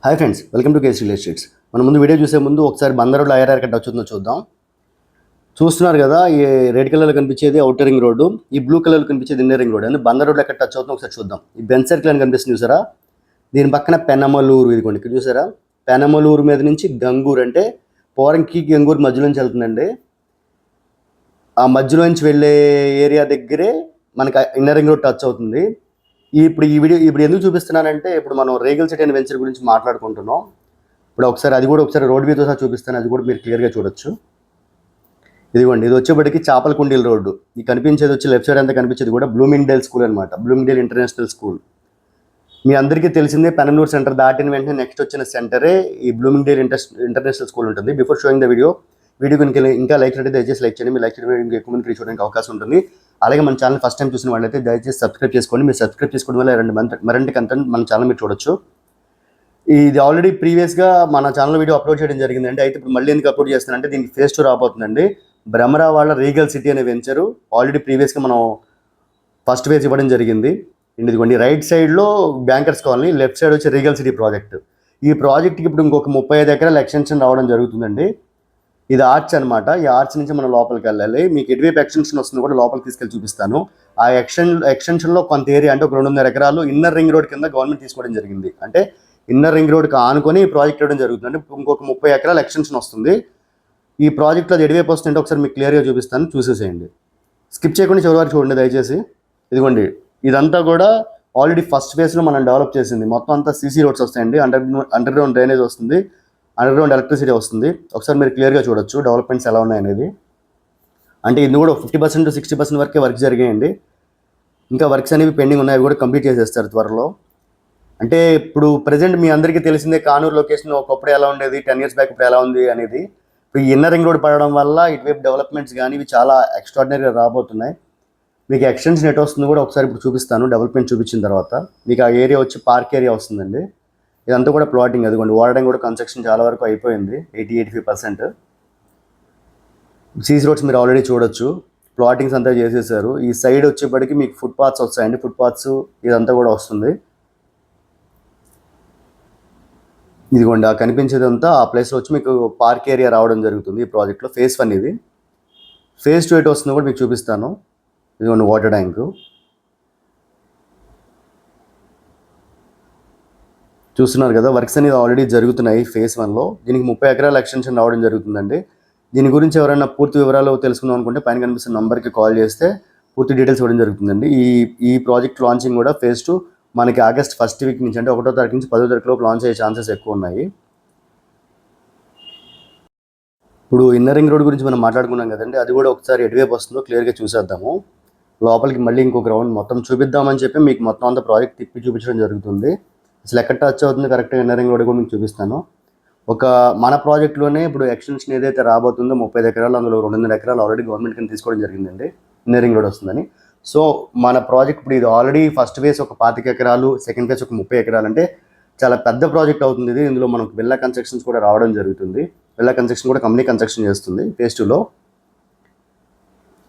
Hi friends, welcome to KC real estates. మన ముందు video చూసే ముందు ఒకసారి బందర్ రోడ్లో ఐఆర్ఆర్ కట్ వచ్చిందో చూద్దాం. చూస్తున్నారు కదా, ఈ రెడ్ కలర్లో కనిపించేది అవుటర్ రింగ్ రోడ్డు, ఈ బ్లూ కలర్లో కనిపించేది ఇన్నర్ రింగ్ రోడ్. అంటే బందర్ రోడ్లో ఎక్కడ టచ్ అవుతుందో ఒకసారి చూద్దాం. ఈ బెన్ సర్కిల్ అని కనిపిస్తుంది చూసారా, దీని పక్కన పెనమలూరు, ఇదిగోండి ఇక్కడ చూసారా. పెనమలూరు మీద నుంచి గంగూరు, అంటే పోరంకి గంగూరు మధ్యలో నుంచి వెళ్తుందండి. ఆ మధ్యలో నుంచి వెళ్ళే ఏరియా దగ్గరే మనకి ఇన్నర్ రింగ్ రోడ్ టచ్ అవుతుంది. ఇప్పుడు ఎందుకు చూపిస్తున్నానంటే, ఇప్పుడు మనం రేగల్ సిటీ అండ్ వెంచర్ గురించి మాట్లాడుకుంటున్నాం. ఇప్పుడు ఒకసారి రోడ్ వ్యూతో సహా చూపిస్తాను, అది కూడా మీరు క్లియర్గా చూడొచ్చు. ఇదిగోండి, ఇది వచ్చేప్పటికి చాపలకుండీల రోడ్డు. ఈ కనిపించేది వచ్చి లెఫ్ట్ సైడ్ అంతా కనిపించేది కూడా బ్లూమింగ్డేల్ స్కూల్ అనమాట, బ్లూమింగ్డేల్ ఇంటర్నేషనల్ స్కూల్. మీ అందరికీ తెలిసిందే, పెనమలూరు సెంటర్ దాటిన వెంటనే నెక్స్ట్ వచ్చిన సెంటరే ఈ బ్లూమింగ్డేల్ ఇంటర్నేషనల్ స్కూల్ ఉంటుంది. బిఫోర్ షోయింగ్ ద వీడియో కనుక ఇంకా లైక్ చేయండి, దయచేసి లైక్ చేయండి. మీరు లైక్ చేయడం ఇంకా ఎక్కువ మందికి చూడడానికి అవకాశం ఉంటుంది. అలాగే మన ఛానల్ ఫస్ట్ టైం చూసిన వాళ్ళైతే దయచేసి సబ్స్క్రైబ్ చేసుకోండి. మీరు సబ్స్క్రైబ్ చేసుకోవడం వల్ల మరింత కంటెంట్ మన ఛానల్ మీరు చూడొచ్చు. ఇది ఆల్రెడీ ప్రీవియస్గా మన ఛానల్ వీడియో అప్లోడ్ చేయడం జరిగిందండి. అయితే ఇప్పుడు మళ్ళీ ఎందుకు అప్లోడ్ చేస్తున్నానంటే, దీనికి ఫేస్ 2 రాబోతుందండి. భ్రమరా వాళ్ళ రీగల్ సిటీ అనే వెంచరు ఆల్రెడీ ప్రీవియస్గా మనం ఫస్ట్ ఫేజ్ ఇవ్వడం జరిగింది. ఇదిగోండి, రైట్ సైడ్లో బ్యాంకర్స్ కాలనీ, లెఫ్ట్ సైడ్ వచ్చి రీగల్ సిటీ ప్రాజెక్ట్. ఈ ప్రాజెక్ట్కి ఇప్పుడు ఇంకొక 35 ఎకరాల ఎక్స్టెన్షన్ రావడం జరుగుతుందండి. ఇది ఆర్చ్ అనమాట. ఈ ఆర్చ్ నుంచి మనం లోపలికి వెళ్ళాలి. మీకు ఎటువైపు ఎక్స్టెన్షన్ వస్తుంది కూడా లోపలికి తీసుకెళ్ళి చూపిస్తాను. ఆ ఎక్స్టెన్షన్లో కొంత ఏరియా, అంటే ఒక 2.5 ఎకరాలు ఇన్నర్ రింగ్ రోడ్ కింద గవర్నమెంట్ తీసుకోవడం జరిగింది. అంటే ఇన్నర్ రింగ్ రోడ్కి ఆనుకొని ఈ ప్రాజెక్ట్ ఇవ్వడం జరుగుతుంది. అంటే ఇంకొక 30 ఎకరాల ఎక్స్టెన్షన్ వస్తుంది. ఈ ప్రాజెక్ట్లో అది ఎటువైపు వస్తుంటే ఒకసారి మీకు క్లియర్గా చూపిస్తాను, చూసేసేయండి. స్కిప్ చేయకుండా చివరి వరకు చూడండి దయచేసి. ఇదిగోండి, ఇదంతా కూడా ఆల్రెడీ ఫస్ట్ ఫేజ్లో మనం డెవలప్ చేసింది. మొత్తం అంతా సీసీ రోడ్స్ వస్తాయండి, అండర్ గ్రౌండ్ డ్రైనేజ్ వస్తుంది, అండర్ గ్రౌండ్ ఎలక్ట్రిసిటీ వస్తుంది. ఒకసారి మీరు క్లియర్గా చూడొచ్చు డెవలప్మెంట్స్ ఎలా ఉన్నాయనేది. అంటే ఇది కూడా 50% to 60% వరకే వర్క్ జరిగాయండి. ఇంకా వర్క్స్ అనేవి పెండింగ్ ఉన్నాయి, అవి కూడా కంప్లీట్ చేసేస్తారు త్వరలో. అంటే ఇప్పుడు ప్రజెంట్ మీ అందరికీ తెలిసిందే, కానూరు లొకేషన్ ఒకప్పుడు ఎలా ఉండేది, 10 years బ్యాక్ ఇప్పుడు ఎలా ఉంది అనేది. ఇప్పుడు ఈ ఇన్నర్ రింగ్ రోడ్ పడడం వల్ల ఇటువైపు డెవలప్మెంట్స్ కానీ ఇవి చాలా ఎక్స్ట్రాడినరీగా రాబోతున్నాయి. మీకు ఎక్స్టెన్షన్ ఎట్ వస్తుంది కూడా ఒకసారి ఇప్పుడు చూపిస్తాను. డెవలప్మెంట్ చూపించిన తర్వాత మీకు ఆ ఏరియా వచ్చి పార్క్ ఏరియా వస్తుందండి. ఇదంతా కూడా ప్లాటింగ్, అదిగోండి వాడడం కూడా కన్స్ట్రక్షన్ చాలా వరకు అయిపోయింది, 80-85%. సీసీ రోడ్స్ మీరు ఆల్రెడీ చూడొచ్చు, ప్లాటింగ్స్ అంతా చేసేసారు. ఈ సైడ్ వచ్చేప్పటికి మీకు ఫుట్ పాత్స్ వస్తాయండి, ఫుట్ పాత్స్ ఇదంతా కూడా వస్తుంది. ఇదిగోండి, ఆ కనిపించేదంతా ఆ ప్లేస్లో వచ్చి మీకు పార్క్ ఏరియా రావడం జరుగుతుంది. ఈ ప్రాజెక్ట్లో ఫేజ్ 1 ఇది. ఫేజ్ 2 ఎటు వస్తుందో కూడా మీకు చూపిస్తాను. ఇదిగోండి వాటర్ ట్యాంకు చూస్తున్నారు కదా. వర్క్స్ అనేది ఆల్రెడీ జరుగుతున్నాయి ఫేజ్ 1లో. దీనికి 30 ఎకరాల ఎక్స్టెన్షన్ రావడం జరుగుతుందండి. దీని గురించి ఎవరైనా పూర్తి వివరాలు తెలుసుకుందాం అనుకుంటే పైన కనిపిస్తున్న నంబర్కి కాల్ చేస్తే పూర్తి డీటెయిల్స్ ఇవ్వడం జరుగుతుందండి. ఈ ప్రాజెక్ట్ లాంచింగ్ కూడా ఫేజ్ 2 మనకి ఆగస్ట్ 1st వీక్ నుంచి, అంటే 1వ తారీఖు నుంచి 10వ తారీఖు లోపు లాంచ్ అయ్యే ఛాన్సెస్ ఎక్కువ ఉన్నాయి. ఇప్పుడు ఇన్నర్ రింగ్ రోడ్ గురించి మనం మాట్లాడుకున్నాం కదండి, అది కూడా ఒకసారి ఎటువైపు వస్తుందో క్లియర్గా చూసేద్దాము. లోపలికి మళ్ళీ ఇంకొక రౌండ్ మొత్తం చూపిద్దామని చెప్పి మీకు మొత్తం అంతా ప్రాజెక్ట్ తిప్పి చూపించడం జరుగుతుంది. అసలు ఎక్కడ టచ్ అవుతుంది కరెక్ట్గా ఇన్నర్ రింగ్ రోడ్ కూడా మీకు చూపిస్తాను. మన ప్రాజెక్ట్లోనే ఇప్పుడు ఎక్స్టెన్షన్ ఏదైతే రాబోతుందో 30 ఎకరాలు, అందులో 2.5 ఎకరాలు ఆల్రెడీ గవర్నమెంట్ కింద తీసుకోవడం జరిగిందండి, ఇన్నర్ రింగ్ రోడ్ వస్తుందని. సో మన ప్రాజెక్ట్ ఇప్పుడు ఇది ఆల్రెడీ ఫస్ట్ ఫేజ్ ఒక 25 ఎకరాలు, సెకండ్ ఫేజ్ ఒక 30 ఎకరాలు, అంటే చాలా పెద్ద ప్రాజెక్ట్ అవుతుంది ఇది. ఇందులో మనకు విల్లా కన్స్ట్రక్షన్స్ కూడా రావడం జరుగుతుంది. విల్లా కన్స్ట్రక్షన్ కూడా కంపెనీ కన్స్ట్రక్షన్ చేస్తుంది ఫేజ్ 2లో.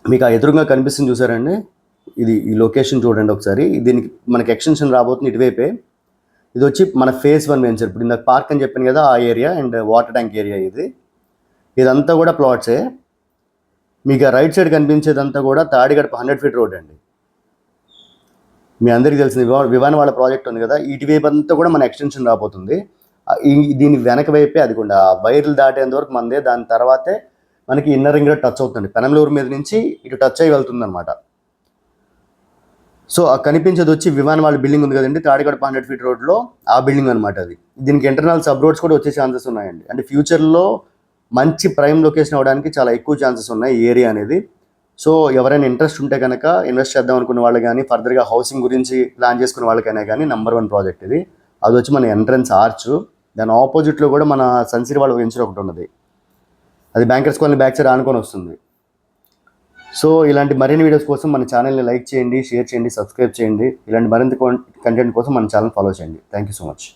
మీకు ఆ ఎదురుగా కనిపిస్తుంది చూసారండి, ఇది ఈ లొకేషన్ చూడండి ఒకసారి. దీనికి మనకి ఎక్స్టెన్షన్ రాబోతుంది ఇటువైపే. ఇది వచ్చి మన ఫేజ్ 1 వెంచర్. ఇప్పుడు ఇందాక పార్క్ అని చెప్పాను కదా, ఆ area and water tank area ఇదంతా కూడా ప్లాట్సే. మీకు రైట్ సైడ్ కనిపించేదంతా కూడా తాడిగడప 100 feet రోడ్ అండి. మీ అందరికీ తెలిసిన వివాన్ వాళ్ళ ప్రాజెక్ట్ ఉంది కదా, ఇటువైపు అంతా కూడా మన ఎక్స్టెన్షన్ రాబోతుంది. దీని వెనక వైపే అదికుండా వైర్లు దాటేంత వరకు మందే. దాని తర్వాతే మనకి ఇన్నర్ రింగ్ రోడ్ టచ్ అవుతుంది. పెనమలూరు మీద నుంచి ఇటు టచ్ అయ్యి వెళ్తుంది అనమాట. సో ఆ కనిపించేది వచ్చి వివాన్ వాళ్ళ బిల్డింగ్ ఉంది కదండి, తాడిగడప 100 feet రోడ్లో ఆ బిల్డింగ్ అనమాట అది. దీనికి ఇంటర్నల్ సబ్ రోడ్స్ కూడా వచ్చే ఛాన్సెస్ ఉన్నాయండి. అంటే ఫ్యూచర్లో మంచి ప్రైమ్ లొకేషన్ అవ్వడానికి చాలా ఎక్కువ ఛాన్సెస్ ఉన్నాయి ఈ ఏరియా అనేది. సో ఎవరైనా ఇంట్రెస్ట్ ఉంటే కనుక ఇన్వెస్ట్ చేద్దాం అనుకున్న వాళ్ళు కానీ, ఫర్దర్గా హౌసింగ్ గురించి ప్లాన్ చేసుకునే వాళ్ళకైనా కానీ నెంబర్ 1 ప్రాజెక్ట్ ఇది. అది వచ్చి మన ఎంట్రన్స్ ఆర్చ్, దాని ఆపోజిట్లో కూడా మన సన్సిటీ వాళ్ళ వెంచర్ ఒకటి ఉన్నది, అది బ్యాంకర్స్ కాలనీ బ్యాక్ సైడ్ ఆనుకొని వస్తుంది. సో ఇలాంటి మరిన్ని వీడియోస్ కోసం మన ఛానల్ని లైక్ చేయండి, షేర్ చేయండి, సబ్స్క్రైబ్ చేయండి. ఇలాంటి మరింత కంటెంట్ కోసం మన ఛానల్ ఫాలో చేయండి. Thank you so much.